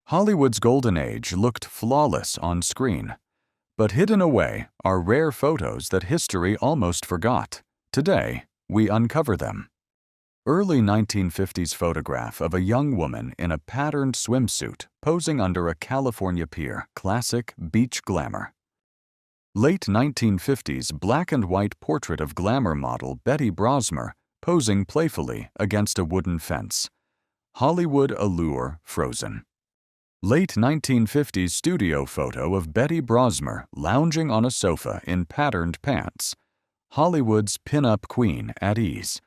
Hollywood's golden age looked flawless on screen, but hidden away are rare photos that history almost forgot. Today, we uncover them. Early 1950s photograph of a young woman in a patterned swimsuit posing under a California pier, classic beach glamour. Late 1950s black and white portrait of glamour model Betty Brosmer posing playfully against a wooden fence. Hollywood allure frozen. Late 1950s studio photo of Betty Brosmer lounging on a sofa in patterned pants. Hollywood's pin-up queen at ease.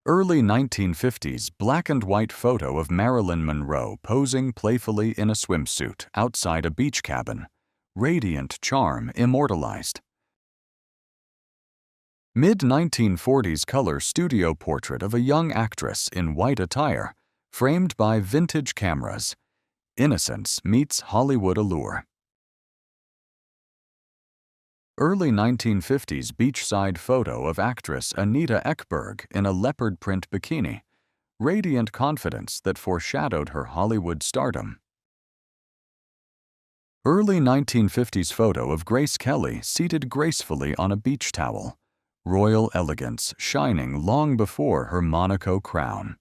Early 1950s black and white photo of Marilyn Monroe posing playfully in a swimsuit outside a beach cabin. Radiant charm immortalized. Mid-1940s color studio portrait of a young actress in white attire, framed by vintage cameras. Innocence meets Hollywood allure. Early 1950s beachside photo of actress Anita Ekberg in a leopard print bikini. Radiant confidence that foreshadowed her Hollywood stardom. Early 1950s photo of Grace Kelly seated gracefully on a beach towel. Royal elegance shining long before her Monaco crown.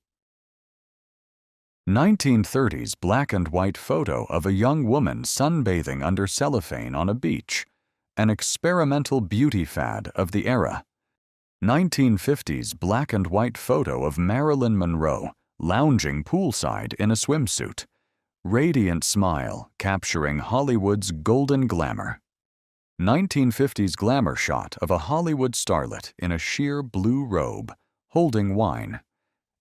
1930s black and white photo of a young woman sunbathing under cellophane on a beach. An experimental beauty fad of the era. 1950s black and white photo of Marilyn Monroe lounging poolside in a swimsuit. Radiant smile capturing Hollywood's golden glamour. 1950s glamour shot of a Hollywood starlet in a sheer blue robe, holding wine.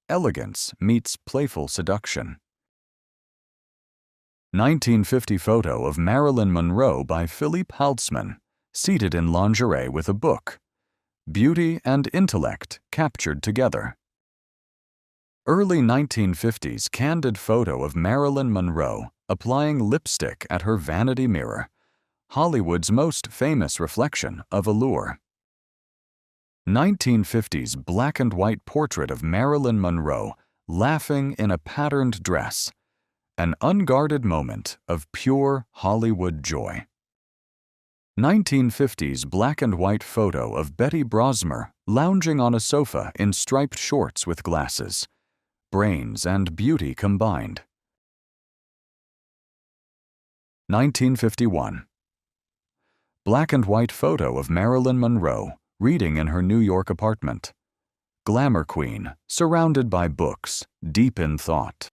Elegance meets playful seduction. 1950 photo of Marilyn Monroe by Philippe Haltzman, seated in lingerie with a book. Beauty and intellect captured together. Early 1950s candid photo of Marilyn Monroe applying lipstick at her vanity mirror. Hollywood's most famous reflection of allure. 1950s black and white portrait of Marilyn Monroe laughing in a patterned dress. An unguarded moment of pure Hollywood joy. 1950s black and white photo of Betty Brosmer lounging on a sofa in striped shorts with glasses. Brains and beauty combined. 1951. Black and white photo of Marilyn Monroe reading in her New York apartment. Glamour queen, surrounded by books, deep in thought.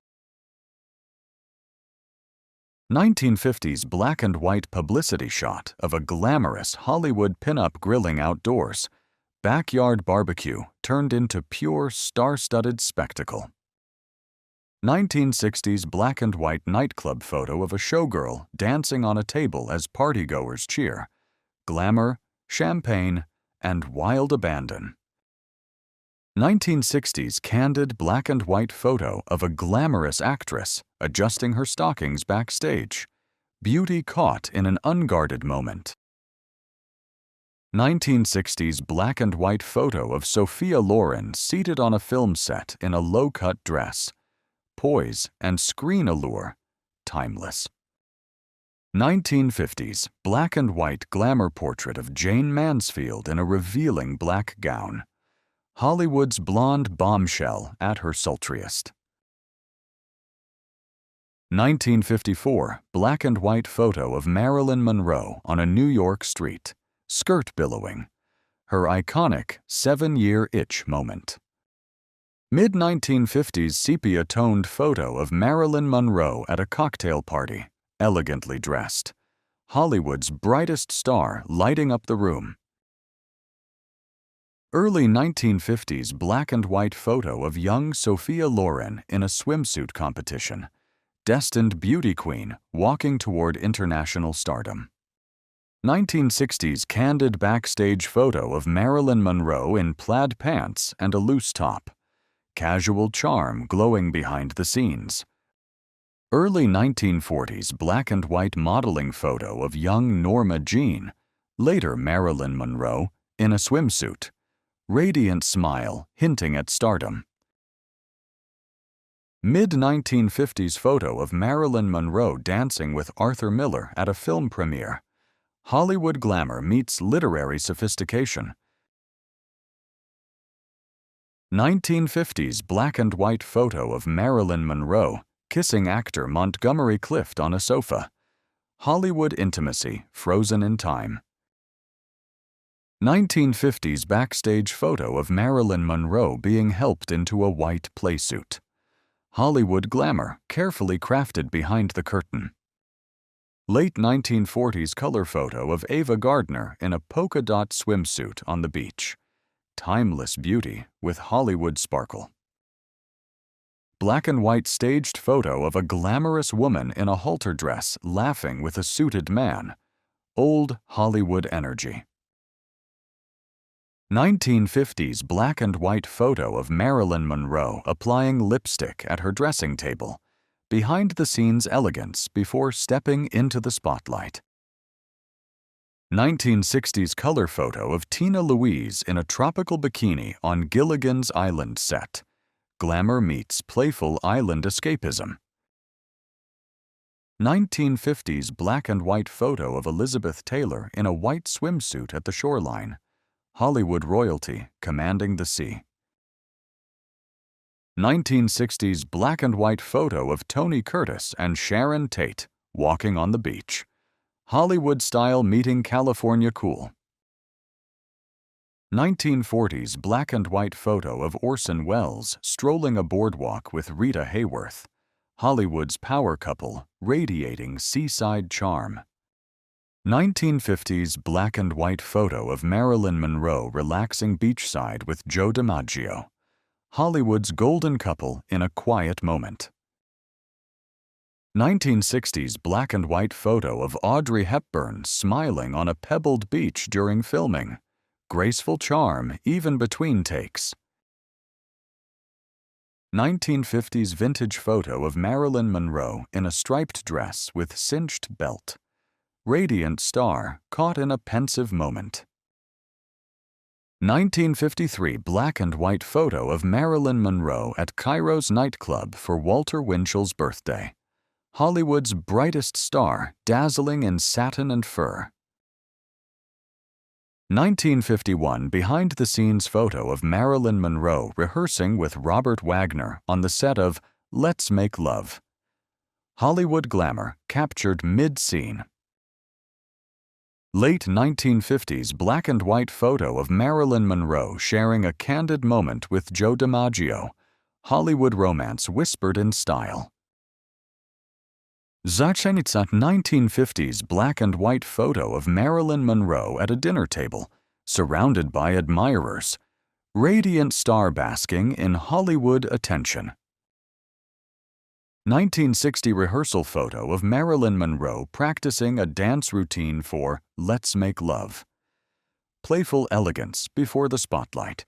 1950s black and white publicity shot of a glamorous Hollywood pinup grilling outdoors. Backyard barbecue turned into pure star-studded spectacle. 1960s black and white nightclub photo of a showgirl dancing on a table as partygoers cheer. Glamour, champagne, and wild abandon. 1960s candid black and white photo of a glamorous actress adjusting her stockings backstage. Beauty caught in an unguarded moment. 1960s black and white photo of Sophia Loren seated on a film set in a low-cut dress. Poise and screen allure, timeless. 1950s black and white glamour portrait of Jane Mansfield in a revealing black gown. Hollywood's blonde bombshell at her sultriest. 1954 black and white photo of Marilyn Monroe on a New York street, skirt billowing. Her iconic 7-year itch moment. Mid-1950s sepia-toned photo of Marilyn Monroe at a cocktail party, elegantly dressed. Hollywood's brightest star lighting up the room. Early 1950s black and white photo of young Sophia Loren in a swimsuit competition. Destined beauty queen walking toward international stardom. 1960s candid backstage photo of Marilyn Monroe in plaid pants and a loose top. Casual charm glowing behind the scenes. Early 1940s black and white modeling photo of young Norma Jean, later Marilyn Monroe, in a swimsuit. Radiant smile hinting at stardom. Mid-1950s photo of Marilyn Monroe dancing with Arthur Miller at a film premiere. Hollywood glamour meets literary sophistication. 1950s black and white photo of Marilyn Monroe kissing actor Montgomery Clift on a sofa. Hollywood intimacy frozen in time. 1950s backstage photo of Marilyn Monroe being helped into a white playsuit. Hollywood glamour carefully crafted behind the curtain. Late 1940s color photo of Ava Gardner in a polka dot swimsuit on the beach. Timeless beauty with Hollywood sparkle. Black and white staged photo of a glamorous woman in a halter dress laughing with a suited man. Old Hollywood energy. 1950s black and white photo of Marilyn Monroe applying lipstick at her dressing table. Behind-the-scenes elegance before stepping into the spotlight. 1960s color photo of Tina Louise in a tropical bikini on Gilligan's Island set. Glamour meets playful island escapism. 1950s black and white photo of Elizabeth Taylor in a white swimsuit at the shoreline. Hollywood royalty commanding the sea. 1960s black and white photo of Tony Curtis and Sharon Tate walking on the beach. Hollywood style meeting California cool. 1940s black and white photo of Orson Welles strolling a boardwalk with Rita Hayworth. Hollywood's power couple radiating seaside charm. 1950s black and white photo of Marilyn Monroe relaxing beachside with Joe DiMaggio. Hollywood's golden couple in a quiet moment. 1960s black and white photo of Audrey Hepburn smiling on a pebbled beach during filming. Graceful charm even between takes. 1950s vintage photo of Marilyn Monroe in a striped dress with cinched belt. Radiant star caught in a pensive moment. 1953 black and white photo of Marilyn Monroe at Cairo's nightclub for Walter Winchell's birthday. Hollywood's brightest star dazzling in satin and fur. 1951 behind-the-scenes photo of Marilyn Monroe rehearsing with Robert Wagner on the set of Let's Make Love. Hollywood glamour captured mid-scene. Late 1950s black and white photo of Marilyn Monroe sharing a candid moment with Joe DiMaggio. Hollywood romance whispered in style. Zaczęcia 1950s black and white photo of Marilyn Monroe at a dinner table, surrounded by admirers. Radiant star basking in Hollywood attention. 1960 rehearsal photo of Marilyn Monroe practicing a dance routine for Let's Make Love. Playful elegance before the spotlight.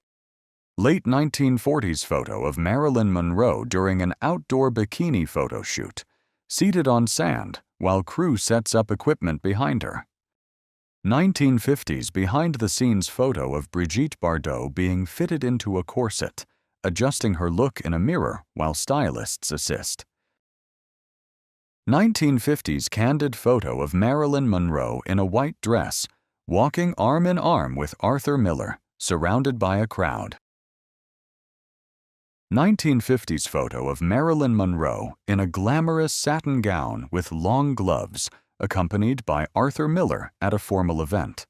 Late 1940s photo of Marilyn Monroe during an outdoor bikini photo shoot, seated on sand while crew sets up equipment behind her. 1950s behind-the-scenes photo of Brigitte Bardot being fitted into a corset, adjusting her look in a mirror while stylists assist. 1950s candid photo of Marilyn Monroe in a white dress, walking arm in arm with Arthur Miller, surrounded by a crowd. 1950s photo of Marilyn Monroe in a glamorous satin gown with long gloves, accompanied by Arthur Miller at a formal event.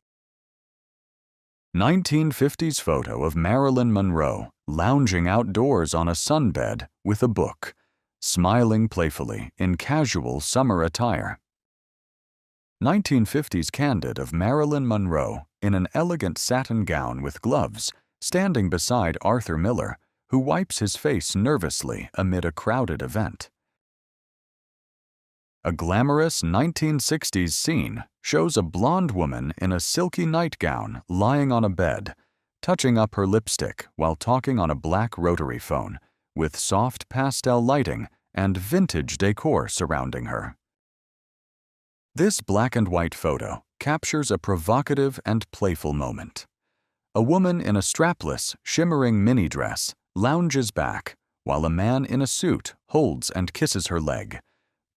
1950s photo of Marilyn Monroe lounging outdoors on a sunbed with a book, smiling playfully in casual summer attire. 1950s candid of Marilyn Monroe in an elegant satin gown with gloves, standing beside Arthur Miller, who wipes his face nervously amid a crowded event. A glamorous 1960s scene shows a blonde woman in a silky nightgown lying on a bed, touching up her lipstick while talking on a black rotary phone, with soft pastel lighting and vintage decor surrounding her. This black and white photo captures a provocative and playful moment. A woman in a strapless, shimmering mini dress lounges back, while a man in a suit holds and kisses her leg,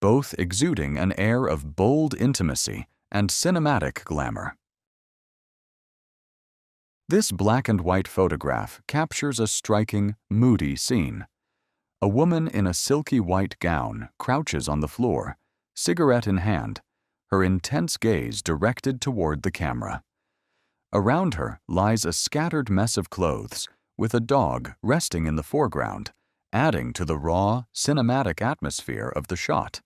both exuding an air of bold intimacy and cinematic glamour. This black and white photograph captures a striking, moody scene. A woman in a silky white gown crouches on the floor, cigarette in hand, her intense gaze directed toward the camera. Around her lies a scattered mess of clothes, with a dog resting in the foreground, adding to the raw, cinematic atmosphere of the shot.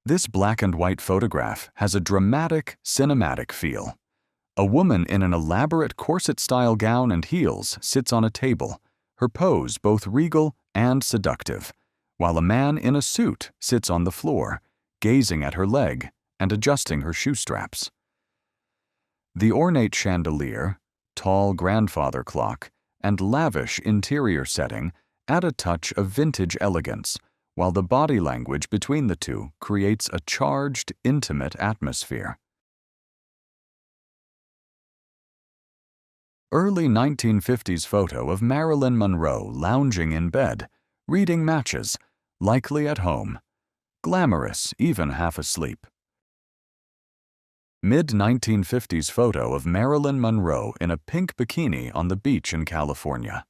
This black and white photograph has a dramatic, cinematic feel. A woman in an elaborate corset-style gown and heels sits on a table, her pose both regal and seductive, while a man in a suit sits on the floor, gazing at her leg and adjusting her shoe straps. The ornate chandelier, tall grandfather clock, and lavish interior setting add a touch of vintage elegance, while the body language between the two creates a charged, intimate atmosphere. Early 1950s photo of Marilyn Monroe lounging in bed, reading matches, likely at home. Glamorous, even half asleep. Mid-1950s photo of Marilyn Monroe in a pink bikini on the beach in California.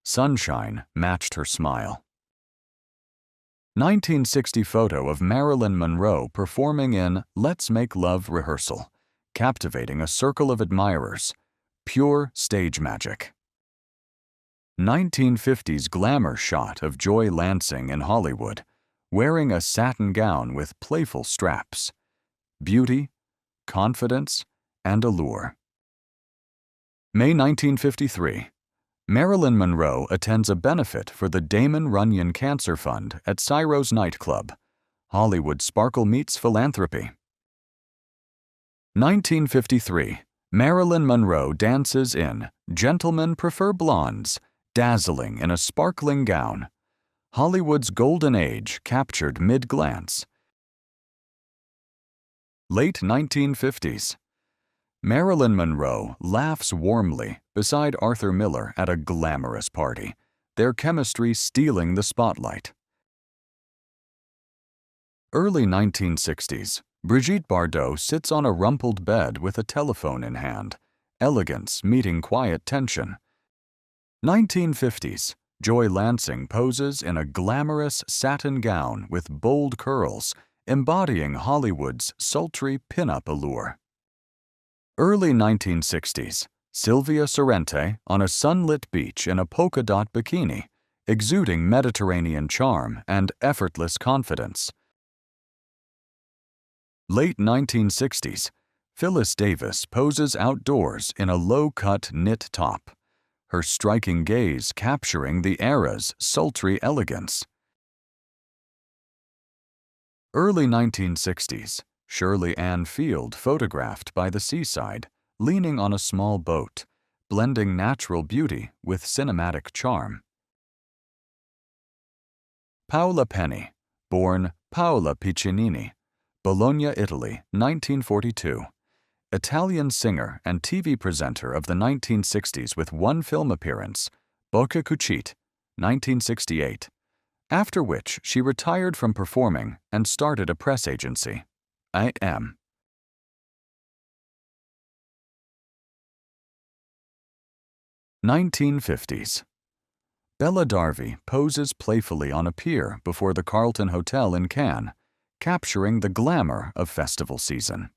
Sunshine matched her smile. 1960 photo of Marilyn Monroe performing in Let's Make Love rehearsal, captivating a circle of admirers. Pure stage magic. 1950s glamour shot of Joy Lansing in Hollywood, wearing a satin gown with playful straps. Beauty, confidence, and allure. May 1953. Marilyn Monroe attends a benefit for the Damon Runyon Cancer Fund at Ciro's nightclub. Hollywood sparkle meets philanthropy. 1953. Marilyn Monroe dances in Gentlemen Prefer Blondes, dazzling in a sparkling gown. Hollywood's golden age captured mid-glance. Late 1950s. Marilyn Monroe laughs warmly beside Arthur Miller at a glamorous party, their chemistry stealing the spotlight. Early 1960s. Brigitte Bardot sits on a rumpled bed with a telephone in hand, elegance meeting quiet tension. 1950s. Joy Lansing poses in a glamorous satin gown with bold curls, embodying Hollywood's sultry pin-up allure. Early 1960s. Sylvia Sorrente on a sunlit beach in a polka dot bikini, exuding Mediterranean charm and effortless confidence. Late 1960s. Phyllis Davis poses outdoors in a low-cut knit top, her striking gaze capturing the era's sultry elegance. Early 1960s. Shirley Ann Field photographed by the seaside, leaning on a small boat, blending natural beauty with cinematic charm. Paola Penny, born Paola Piccinini, Bologna, Italy, 1942. Italian singer and TV presenter of the 1960s with one film appearance, Bocca Cucite, 1968, after which she retired from performing and started a press agency. I.M. 1950s. Bella Darvi poses playfully on a pier before the Carlton Hotel in Cannes, capturing the glamour of festival season.